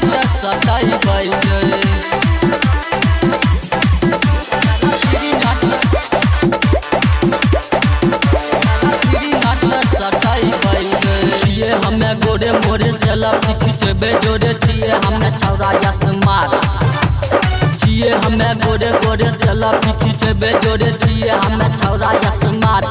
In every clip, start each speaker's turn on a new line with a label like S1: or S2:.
S1: नाटक सटाई बैठे हमें गोरे मोरे से लपी खिंचबे जोरे छिए हमें छौरा यसमार छिए हमें गोरे गोरे से लपी खिंचबे जोरे छिए हमें छौरा यसमार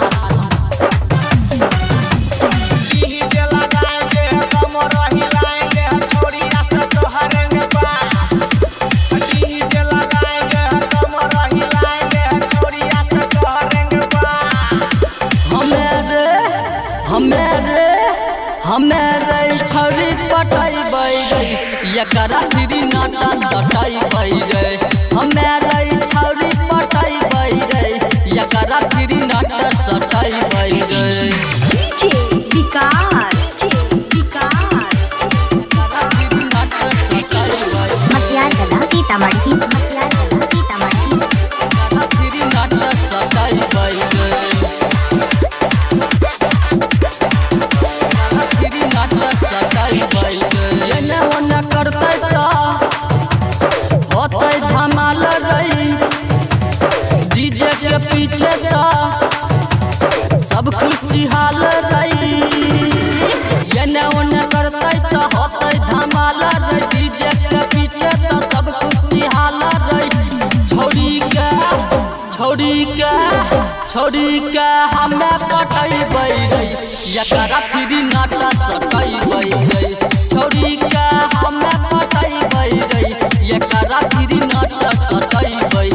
S1: हमें छौरी पटाई रे एकरा फिरी नाटा सटाई रे हमें छौरी पटाई रे एकरा फिरी नाटा सटाई रे होते धमाल रही डीजे के पीछे सब खुशहाल रही एने ओने करते होते धमाल रही डीजे के पीछे सब खुशहाल रही छोड़ी के हमें पटैबै एकरा फिरी नाटा सटैबै छोड़ी के हमें पटैबै एकरा फिरी नाटा सटैबै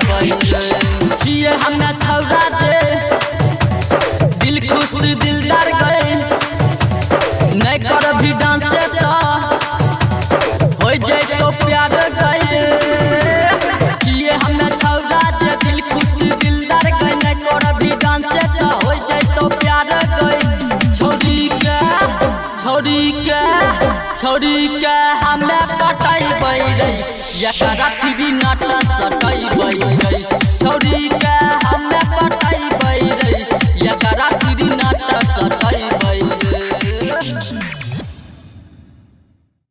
S1: छिए हमें छौरा जे दिल खुश दिलदार गए नहीं कर भी डांस हो जाए तो प्यार गए छिए हमें छौरा जे दिल खुश दिलदार गए नहीं कर भी डांस हो जाए तो प्यार गए छोड़ी के हमें पटाई रे एकरा फिरी नाटा सटाई रे छोड़ी के हमें पटाई रे एकरा फिरी नाटा सटाई